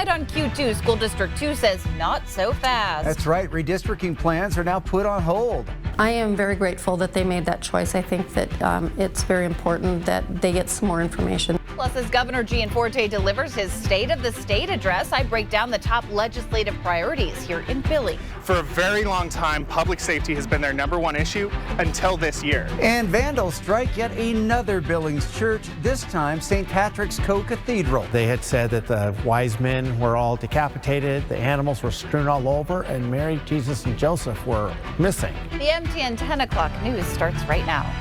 Tonight on Q2, School District 2 says not so fast. That's right. Redistricting plans are now put on hold. I am very grateful that they made that choice. I think that it's very important that they get some more information. Plus, as Governor Gianforte delivers his State of the State address, I break down the top legislative priorities here in Billings. For a very long time, public safety has been their #1 issue until this year. And vandals strike yet another Billings church, this time St. Patrick's Co-Cathedral. They had said that the wise men were all decapitated, the animals were strewn all over, and Mary, Jesus, and Joseph were missing. The MTN 10 o'clock news starts right now.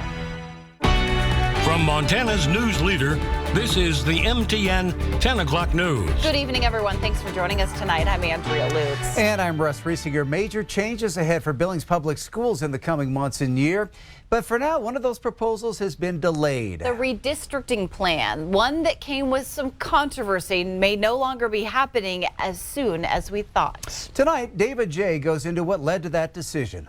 From Montana's news leader, this is the MTN 10 o'clock news. Good evening, everyone. Thanks for joining us tonight. I'm Andrea, Lutz. And I'm Russ Riesinger. Major changes ahead for Billings Public Schools in the coming months and year. But for now, one of those proposals has been delayed. The redistricting plan, one that came with some controversy, may no longer be happening as soon as we thought. Tonight, David J. goes into what led to that decision.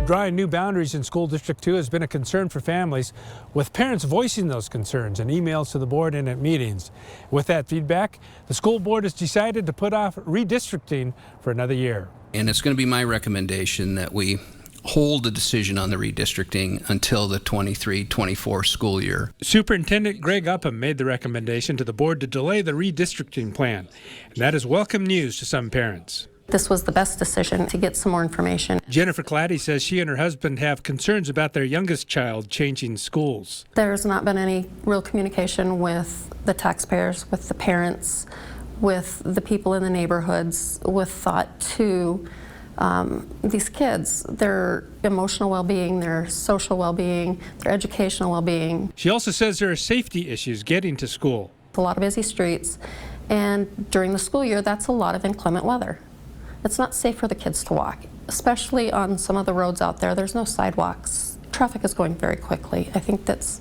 Drawing new boundaries in School District 2 has been a concern for families, with parents voicing those concerns in emails to the board and at meetings. With that feedback, the school board has decided to put off redistricting for another year. And it's going to be my recommendation that we hold the decision on the redistricting until the 23-24 school year. Superintendent Greg Upham made the recommendation to the board to delay the redistricting plan. And that is welcome news to some parents. This was the best decision to get some more information. Jennifer Claddy says she and her husband have concerns about their youngest child changing schools. There's not been any real communication with the taxpayers, with the parents, with the people in the neighborhoods, with thought to these kids, their emotional well-being, their social well-being, their educational well-being. She also says there are safety issues getting to school. A lot of busy streets, and during the school year, that's a lot of inclement weather. It's not safe for the kids to walk, especially on some of the roads out there. There's no sidewalks. Traffic is going very quickly. I think it's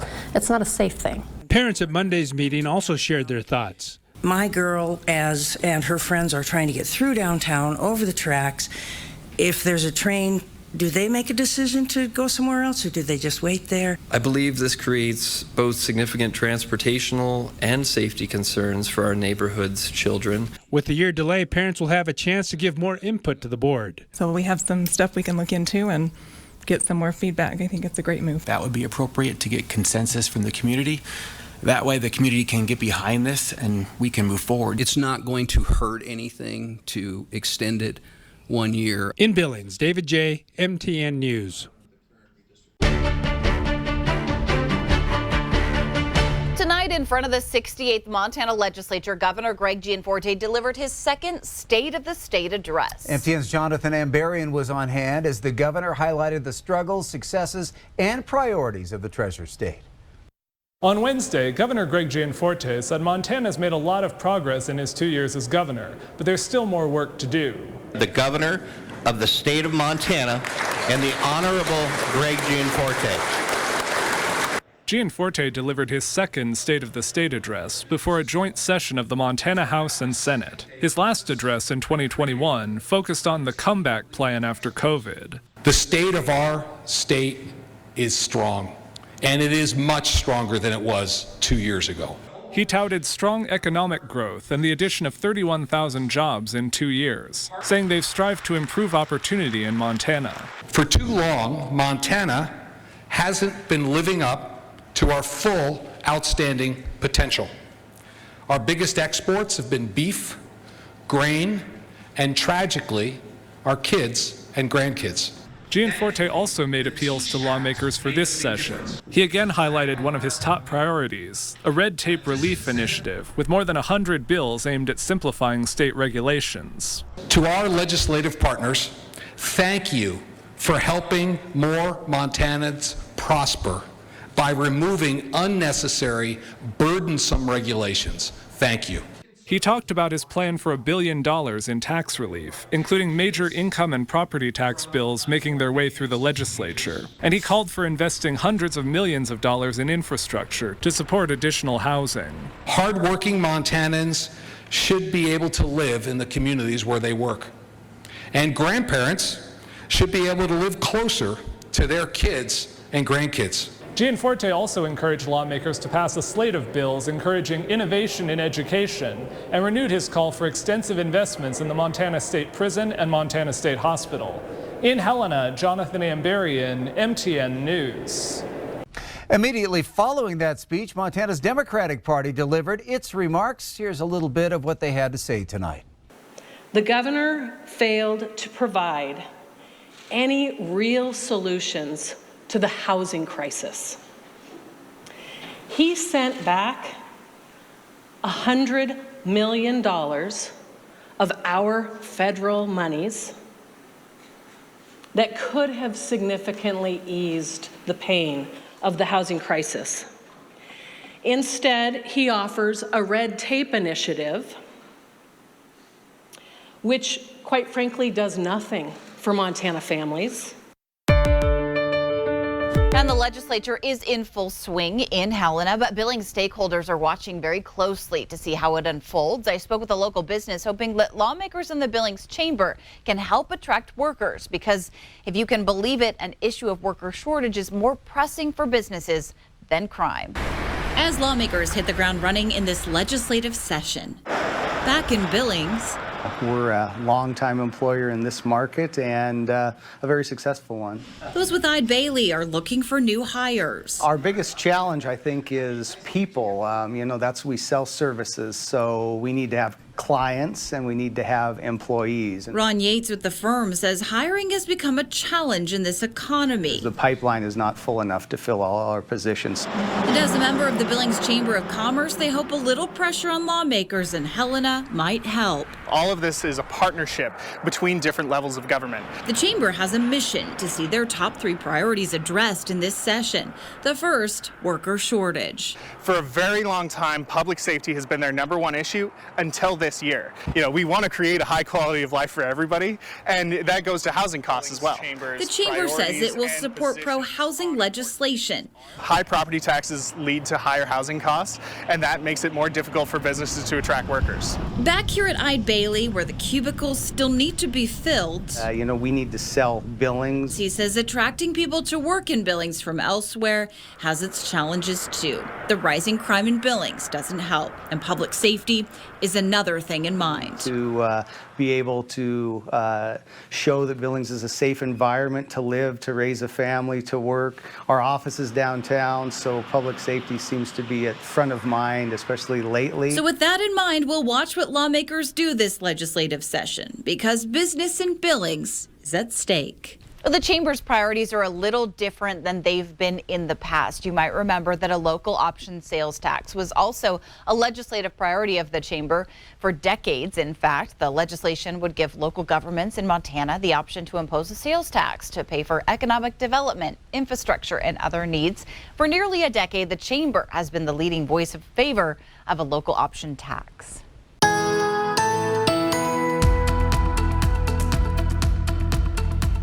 not a safe thing. Parents at Monday's meeting also shared their thoughts. My girl and her friends are trying to get through downtown, over the tracks. If there's a train, do they make a decision to go somewhere else, or do they just wait there? I believe this creates both significant transportational and safety concerns for our neighborhood's children. With the year delay, parents will have a chance to give more input to the board. So we have some stuff we can look into and get some more feedback. I think it's a great move. That would be appropriate to get consensus from the community. That way the community can get behind this and we can move forward. It's not going to hurt anything to extend it 1 year. In Billings, David J., MTN News. Tonight, in front of the 68th Montana Legislature, Governor Greg Gianforte delivered his second State of the State address. MTN's Jonathan Ambarian was on hand as the governor highlighted the struggles, successes, and priorities of the Treasure State. On Wednesday, Governor Greg Gianforte said Montana has made a lot of progress in his 2 years as governor, but there's still more work to do. The governor of the state of Montana and the Honorable Greg Gianforte. Gianforte delivered his second State of the State address before a joint session of the Montana House and Senate. His last address in 2021 focused on the comeback plan after COVID. The state of our state is strong. And it is much stronger than it was 2 years ago. He touted strong economic growth and the addition of 31,000 jobs in 2 years, saying they've strived to improve opportunity in Montana. For too long, Montana hasn't been living up to our full outstanding potential. Our biggest exports have been beef, grain, and tragically, our kids and grandkids. Gianforte also made appeals to lawmakers for this session. He again highlighted one of his top priorities, a red tape relief initiative with more than 100 bills aimed at simplifying state regulations. To our legislative partners, thank you for helping more Montanans prosper by removing unnecessary, burdensome regulations. Thank you. He talked about his plan for $1 billion in tax relief, including major income and property tax bills making their way through the legislature. And he called for investing hundreds of millions of dollars in infrastructure to support additional housing. Hardworking Montanans should be able to live in the communities where they work. And grandparents should be able to live closer to their kids and grandkids. Gianforte also encouraged lawmakers to pass a slate of bills encouraging innovation in education and renewed his call for extensive investments in the Montana State Prison and Montana State Hospital. In Helena, Jonathan Amberian, MTN News. Immediately following that speech, Montana's Democratic Party delivered its remarks. Here's a little bit of what they had to say tonight. The governor failed to provide any real solutions to the housing crisis. He sent back $100 million of our federal monies that could have significantly eased the pain of the housing crisis. Instead, he offers a red tape initiative, which, quite frankly, does nothing for Montana families. And the legislature is in full swing in Helena, but Billings stakeholders are watching very closely to see how it unfolds. I spoke with a local business hoping that lawmakers in the Billings chamber can help attract workers, because if you can believe it, an issue of worker shortage is more pressing for businesses than crime. As lawmakers hit the ground running in this legislative session. Back in Billings, we're a longtime employer in this market and a very successful one. Those with Eide Bailey are looking for new hires. Our biggest challenge, I think, is people. We sell services, so we need to have clients and we need to have employees. Ron Yates with the firm says hiring has become a challenge in this economy. The pipeline is not full enough to fill all our positions. And as a member of the Billings Chamber of Commerce, they hope a little pressure on lawmakers in Helena might help. All of this is a partnership between different levels of government. The chamber has a mission to see their top 3 priorities addressed in this session. The first, worker shortage. For a very long time, public safety has been their #1 issue until this year. We want to create a high quality of life for everybody, and that goes to housing costs as well. The chamber says it will support pro-housing legislation. High property taxes lead to higher housing costs, and that makes it more difficult for businesses to attract workers. Back here at Eide Bailey, where the cubicles still need to be filled. We need to sell Billings. He says attracting people to work in Billings from elsewhere has its challenges too. The rising crime in Billings doesn't help, and public safety is another thing in mind. To be able to show that Billings is a safe environment to live, to raise a family, to work. Our office is downtown, so public safety seems to be at front of mind, especially lately. So with that in mind, we'll watch what lawmakers do this legislative session, because business in Billings is at stake. The chamber's priorities are a little different than they've been in the past. You might remember that a local option sales tax was also a legislative priority of the chamber for decades. In fact, the legislation would give local governments in Montana the option to impose a sales tax to pay for economic development, infrastructure, and other needs. For nearly a decade, the chamber has been the leading voice in favor of a local option tax.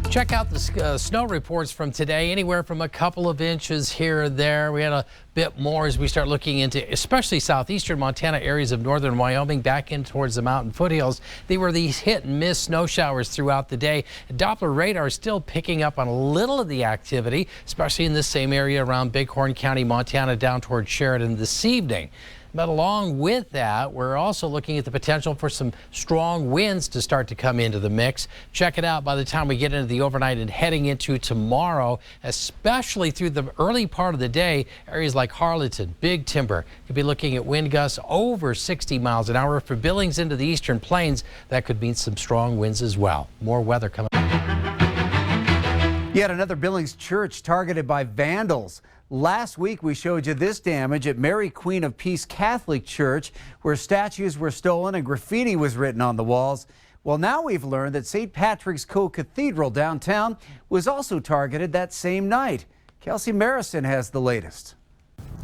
Check out the snow reports from today, anywhere from a couple of inches here or there. We had a bit more as we start looking into especially southeastern Montana, areas of northern Wyoming, back in towards the mountain foothills. They were these hit and miss snow showers throughout the day. Doppler radar is still picking up on a little of the activity, especially in this same area around Bighorn County, Montana, down towards Sheridan this evening. But along with that, we're also looking at the potential for some strong winds to start to come into the mix. Check it out by the time we get into the overnight and heading into tomorrow, especially through the early part of the day. Areas like Harleton, Big Timber, you'll be looking at wind gusts over 60 miles an hour. For Billings into the eastern plains, that could mean some strong winds as well. More weather coming. Yet another Billings church targeted by vandals. Last week, we showed you this damage at Mary Queen of Peace Catholic Church, where statues were stolen and graffiti was written on the walls. Well, now we've learned that St. Patrick's Co-Cathedral downtown was also targeted that same night. Kelsey Marison has the latest.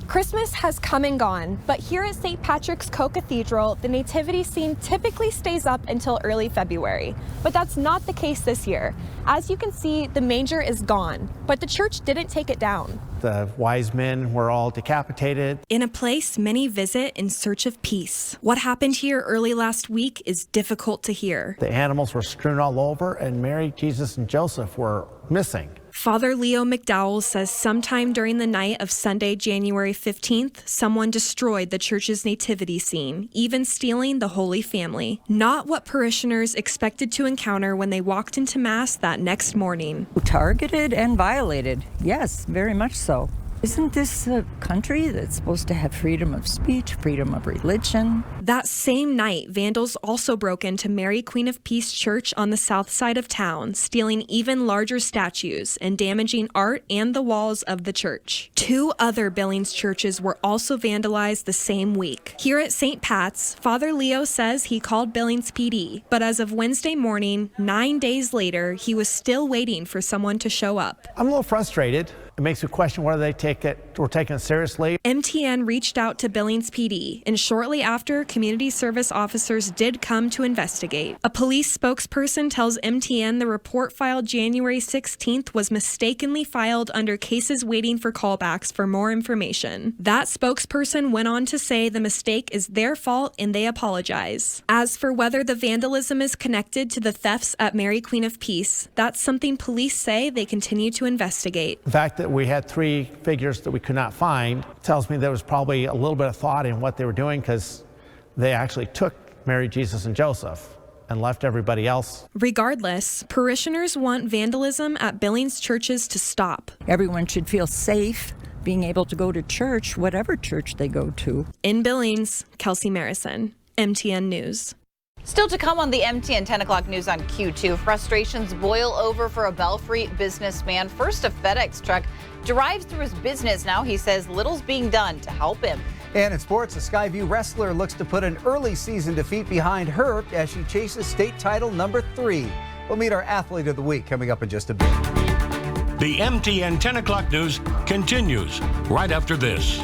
Christmas has come and gone, but here at St. Patrick's Co-Cathedral, the nativity scene typically stays up until early February. But that's not the case this year. As you can see, the manger is gone, but the church didn't take it down. The wise men were all decapitated. In a place many visit in search of peace. What happened here early last week is difficult to hear. The animals were strewn all over, and Mary, Jesus, and Joseph were missing. Father Leo McDowell says sometime during the night of Sunday, January 15th, someone destroyed the church's nativity scene, even stealing the Holy Family. Not what parishioners expected to encounter when they walked into Mass that next morning. Targeted and violated. Yes, very much so. Isn't this a country that's supposed to have freedom of speech, freedom of religion? That same night, vandals also broke into Mary Queen of Peace Church on the south side of town, stealing even larger statues and damaging art and the walls of the church. 2 other Billings churches were also vandalized the same week. Here at St. Pat's, Father Leo says he called Billings PD, but as of Wednesday morning, 9 days later, he was still waiting for someone to show up. I'm a little frustrated. It makes you question whether they were taking it seriously. MTN reached out to Billings PD, and shortly after, community service officers did come to investigate. A police spokesperson tells MTN the report filed January 16th was mistakenly filed under cases waiting for callbacks for more information. That spokesperson went on to say the mistake is their fault and they apologize. As for whether the vandalism is connected to the thefts at Mary Queen of Peace, that's something police say they continue to investigate. The fact that we had 3 figures that we could not find tells me there was probably a little bit of thought in what they were doing, because they actually took Mary, Jesus, and Joseph and left everybody else. Regardless, parishioners want vandalism at Billings churches to stop. Everyone should feel safe being able to go to church, whatever church they go to. In Billings, Kelsey Marison, MTN News. Still to come on the MTN 10 o'clock news on Q2, frustrations boil over for a Belfry businessman. First, a FedEx truck drives through his business. Now he says little's being done to help him. And in sports, a Skyview wrestler looks to put an early season defeat behind her as she chases state title number 3. We'll meet our athlete of the week coming up in just a bit. The MTN 10 o'clock news continues right after this.